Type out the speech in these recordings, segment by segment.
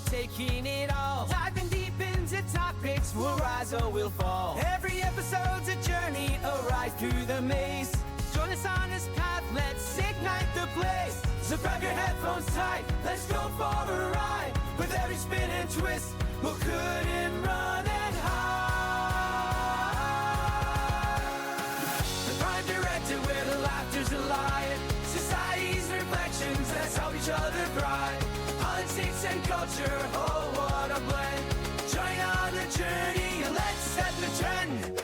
taking it all. Diving deep into topics, we'll rise or we'll fall. Every episode's a journey, a ride through the maze. Join us on this path, let's ignite the blaze. So grab your headphones tight, let's go for a ride. With every spin and twist, we'll couldn't run and hide. The Prime Directive, where the laughter's alive. Society's reflections, let's help each other thrive. Politics and culture, oh what a blend. Join on the journey, let's set the trend.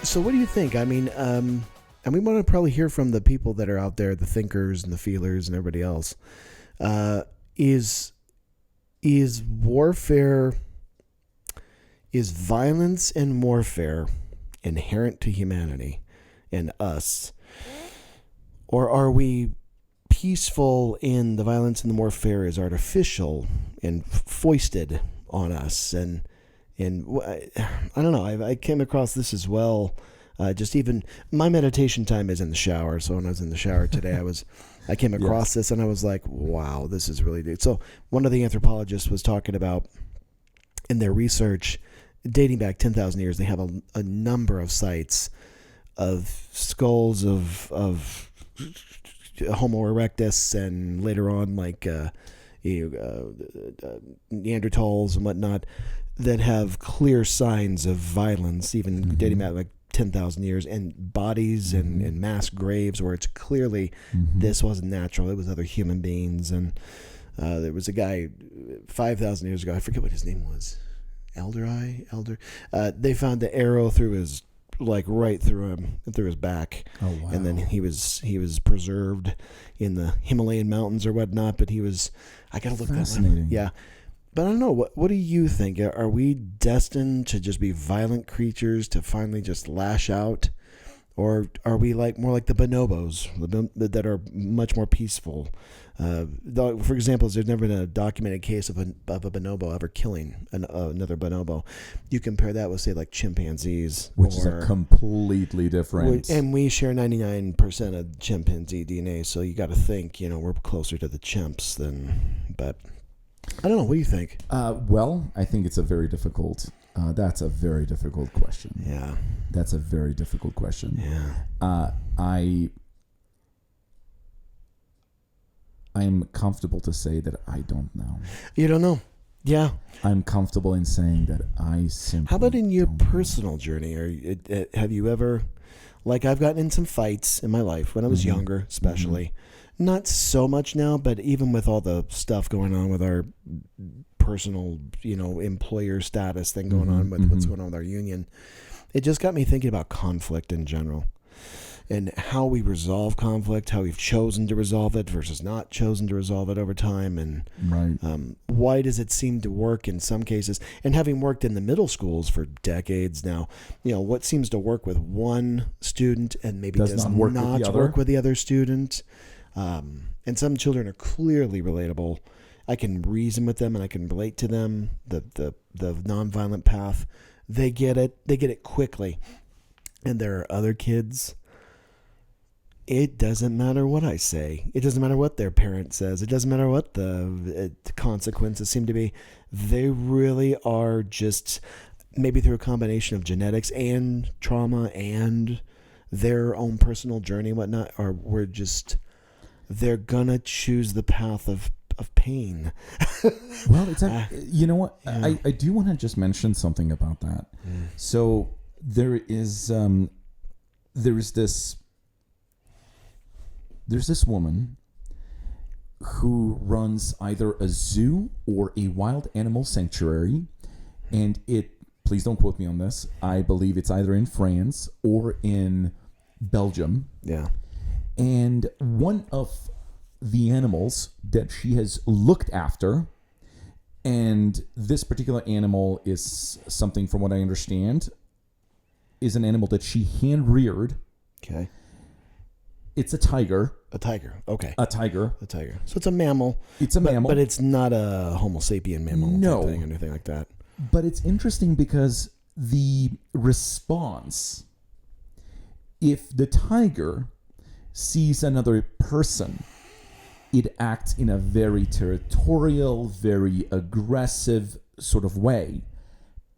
So what do you think? I mean, and we want to probably hear from the people that are out there, the thinkers and the feelers and everybody else. Is warfare, is violence and warfare inherent to humanity and us? Or are we peaceful in the violence and the warfare is artificial and foisted on us? And I don't know, I came across this as well. Just even my meditation time is in the shower. So when I was in the shower today, I came across this and I was like, wow, this is really deep. So one of the anthropologists was talking about in their research dating back 10,000 years, they have a number of sites of skulls of Homo erectus and later on like Neanderthals and whatnot that have clear signs of violence, even dating back like 10,000 years, and bodies and mass graves where it's clearly this wasn't natural. It was other human beings. And there was a guy 5,000 years ago, I forget what his name was, Elder. They found the arrow through his, like right through him, through his back. Oh wow! And then he was preserved in the Himalayan mountains or whatnot. But I gotta look that one. Yeah. But I don't know. What do you think? Are we destined to just be violent creatures to finally just lash out? Or are we more like the bonobos that are much more peaceful? For example, there's never been a documented case of a bonobo ever killing another bonobo. You compare that with, say, like chimpanzees. Which is a completely different... And we share 99% of chimpanzee DNA, so you got to think, we're closer to the chimps than... But... I don't know. What do you think? Well, I think it's a very difficult... that's a very difficult question. Yeah. That's a very difficult question. Yeah. I'm comfortable to say that I don't know. You don't know? Yeah. I'm comfortable in saying that I simply... How about in your personal journey? Have you ever... Like, I've gotten in some fights in my life when I was younger, especially. Not so much now, but even with all the stuff going on with our personal, employer status thing going on with what's going on with our union, it just got me thinking about conflict in general and how we resolve conflict, how we've chosen to resolve it versus not chosen to resolve it over time. And why does it seem to work in some cases? And having worked in the middle schools for decades now, what seems to work with one student and maybe does not work with the other student. And some children are clearly relatable. I can reason with them and I can relate to them. The nonviolent path, they get it quickly. And there are other kids. It doesn't matter what I say. It doesn't matter what their parent says. It doesn't matter what the consequences seem to be. They really are just, maybe through a combination of genetics and trauma and their own personal journey and whatnot, they're gonna choose the path of pain. Well, it's you know what? Yeah. I do want to just mention something about that. So there is there's this woman who runs either a zoo or a wild animal sanctuary, and please don't quote me on this, I believe it's either in France or in Belgium. Yeah. And one of the animals that she has looked after, and this particular animal is something, from what I understand, is an animal that she hand-reared. Okay. It's a tiger. A tiger. Okay. A tiger. So it's a mammal. It's a mammal. But it's not a Homo sapien mammal type thing or anything like that. But it's interesting because the response, if the tiger sees another person it acts in a very territorial, very aggressive sort of way.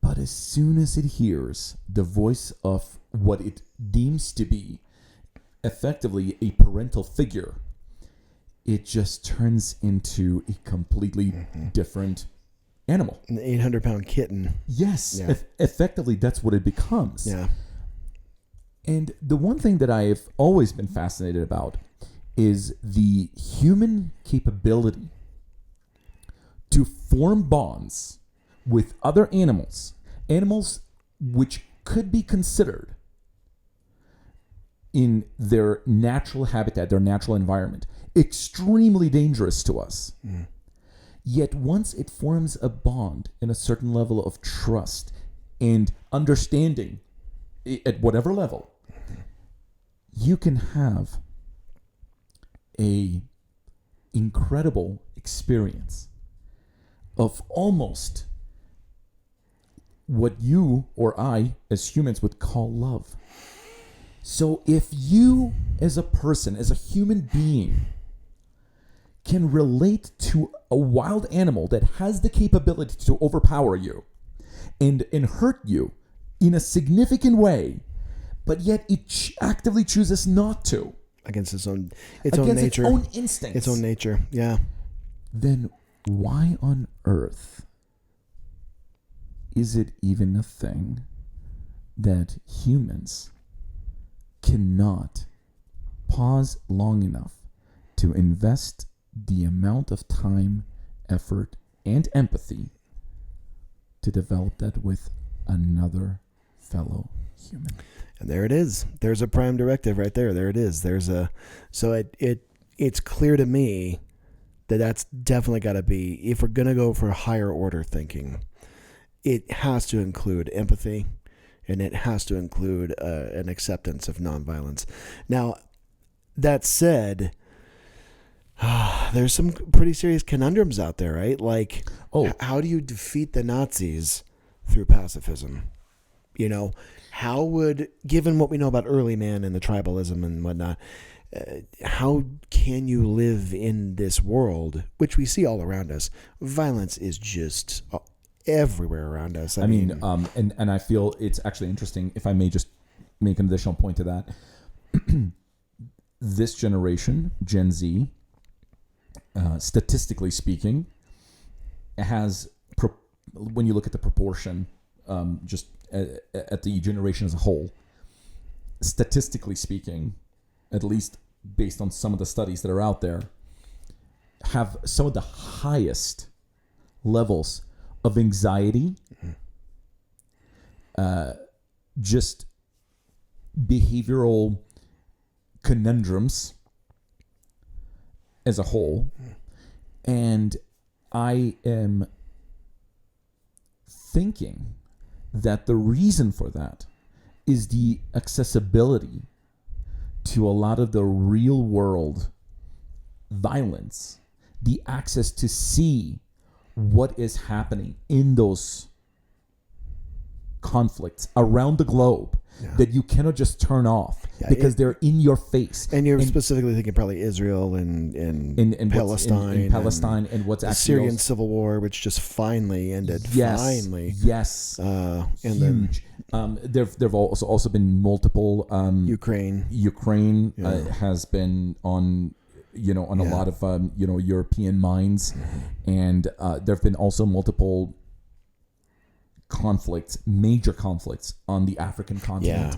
But as soon as it hears the voice of what it deems to be effectively a parental figure, it just turns into a completely different animal. An 800-pound kitten. Yes, Yeah. Effectively, that's what it becomes. Yeah. And the one thing that I've always been fascinated about is the human capability to form bonds with other animals which could be considered in their natural habitat, their natural environment, extremely dangerous to us. Yet once it forms a bond and a certain level of trust and understanding at whatever level, you can have a incredible experience of almost what you or I as humans would call love. So if you as a person, as a human being, can relate to a wild animal that has the capability to overpower you and hurt you in a significant way, but yet it actively chooses not to. Against its own Against nature. its own instincts. Its own nature, yeah. Then why on earth is it even a thing that humans cannot pause long enough to invest the amount of time, effort, and empathy to develop that with another fellow human? And there it is. There's a Prime Directive right there. There it is. So it's clear to me that that's definitely got to be, if we're going to go for higher order thinking, it has to include empathy, and it has to include an acceptance of nonviolence. Now, that said, there's some pretty serious conundrums out there, right? Like, how do you defeat the Nazis through pacifism? You know, how would, given what we know about early man and the tribalism and whatnot, how can you live in this world, which we see all around us? Violence is just everywhere around us. I mean, and I feel it's actually interesting, if I may just make an additional point to that. This generation, Gen Z, statistically speaking, has, when you look at the proportion, just at the generation as a whole, statistically speaking, at least based on some of the studies that are out there, have some of the highest levels of anxiety, just behavioral conundrums as a whole. And I am thinking that the reason for that is the accessibility to a lot of the real world violence, the access to see what is happening in those conflicts around the globe that you cannot just turn off because they're in your face. And you're specifically thinking probably Israel and Palestine. In Palestine and what's the actually Syrian civil war, which just finally ended. Finally. Yes. And huge. There've also been multiple. Ukraine has been on a lot of European minds, and there have been also multiple major conflicts on the African continent.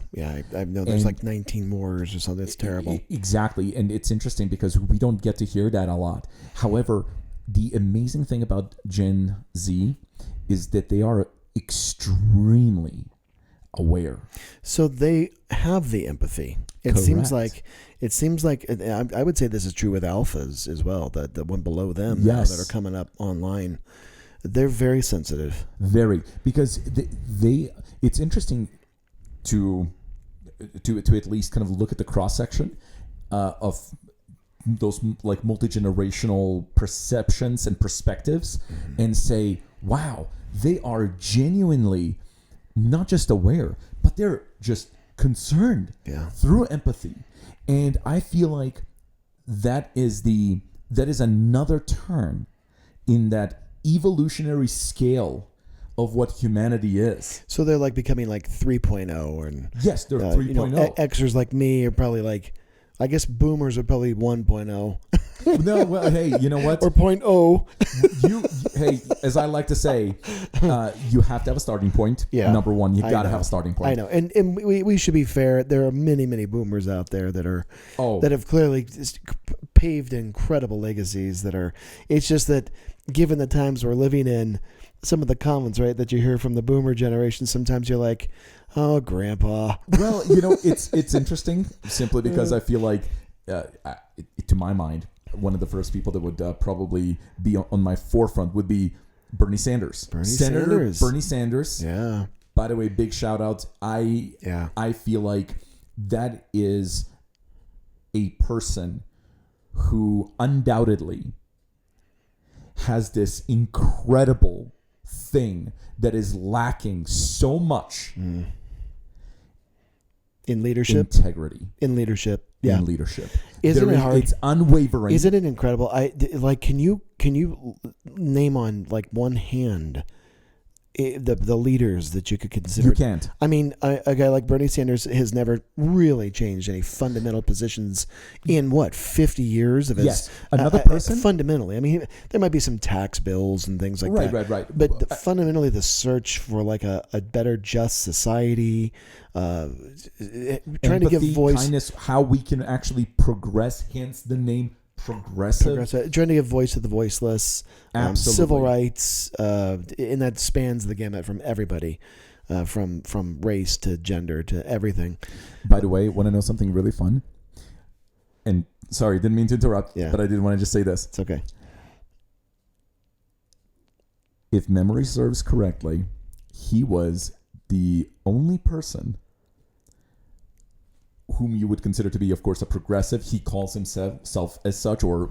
I know there's like 19 wars or something. It's terrible. Exactly, and it's interesting because we don't get to hear that a lot. However, the amazing thing about Gen Z is that they are extremely aware. So they have the empathy. It seems like I would say this is true with alphas as well, the one below them now that are coming up online. They're very sensitive. Very, because they it's interesting to at least kind of look at the cross section of those like multi-generational perceptions and perspectives and say, wow, they are genuinely not just aware, but they're just concerned through empathy. And I feel like that is the that is another turn in that evolutionary scale of what humanity is. So they're like becoming like 3.0, and Yes, they're 3.0. Xers like me are probably like, I guess boomers are probably 1.0 No, well, hey, you know what? or 0.0. Hey, as I like to say, you have to have a starting point. Yeah. Number one, you I got to know. have a starting point. I know, and we should be fair. There are many boomers out there that are that have clearly just paved incredible legacies. That are. It's just that given the times we're living in, some of the comments, right, that you hear from the boomer generation, sometimes you're like, oh, grandpa. Well, you know, it's interesting simply because I feel like, to my mind, one of the first people that would probably be on my forefront would be Bernie Sanders. Senator Bernie Sanders. Yeah. By the way, big shout out. I feel like that is a person who undoubtedly has this incredible thing that is lacking so much in leadership, integrity, in leadership. Yeah. in leadership. Isn't it hard? It's unwavering. Isn't it incredible? Can you name on like one hand the leaders that you could consider? You can't. I mean, a guy like Bernie Sanders has never really changed any fundamental positions in 50 years of his. Yes. Another person? Fundamentally. I mean, there might be some tax bills and things like that. Right. But fundamentally, the search for like a better, just society, trying to give voice, kindness, how we can actually progress. Hence the name progressive. Trying to give voice to the voiceless, Absolutely. civil rights, and that spans the gamut from everybody, from race to gender to everything. By the way, want to know something really fun? And sorry, didn't mean to interrupt, but I did want to just say this. It's okay. If memory serves correctly, he was the only person whom you would consider to be, of course, a progressive. He calls himself as such, or,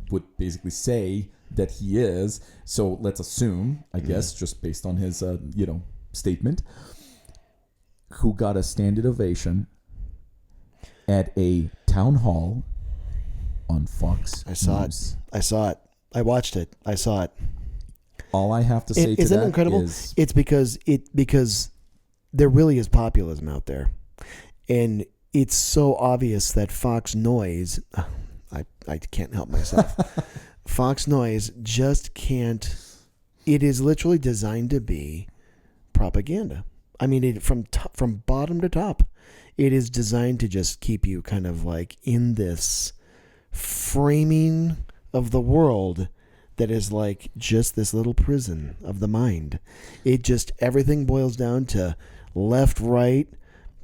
would basically say that he is. So let's assume, I guess, just based on his, statement, who got a standing ovation at a town hall on Fox News. I saw it. I watched it. I saw it. All I have to say to isn't that it incredible? is... It's because there really is populism out there. And it's so obvious that Fox Noise, I can't help myself. Fox Noise just can't. It is literally designed to be propaganda. I mean, from bottom to top, it is designed to just keep you kind of like in this framing of the world that is like just this little prison of the mind. It just, everything boils down to left, right,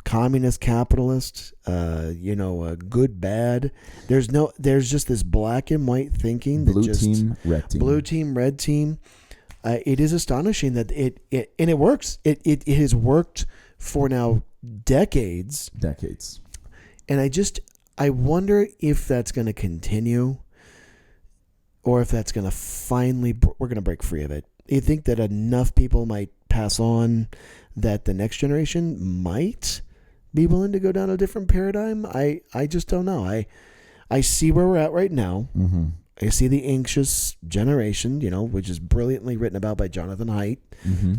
communist, capitalist, good, bad. There's just this black and white thinking. Blue team, red team. Blue team, red team. It is astonishing that it works. It has worked for now decades. And I wonder if that's going to continue, or if that's going to finally, we're going to break free of it. You think that enough people might pass on that the next generation might be willing to go down a different paradigm? I just don't know. I see where we're at right now. Mm-hmm. I see the anxious generation, which is brilliantly written about by Jonathan Haidt,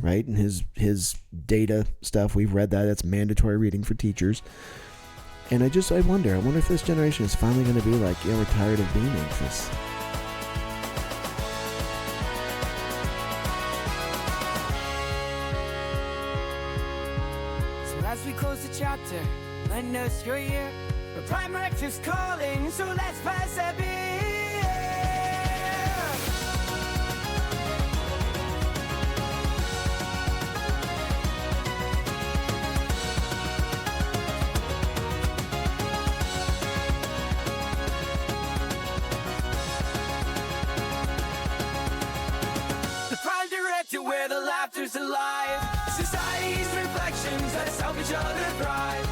right? And his data stuff. We've read that. That's mandatory reading for teachers. And I wonder if this generation is finally going to be like, we're tired of being anxious. As we close the chapter, letting us your year, the Prime Directive's calling, so let's persevere. The Prime Directive, where the laughter's alive. Society's reflections, let's help each other thrive.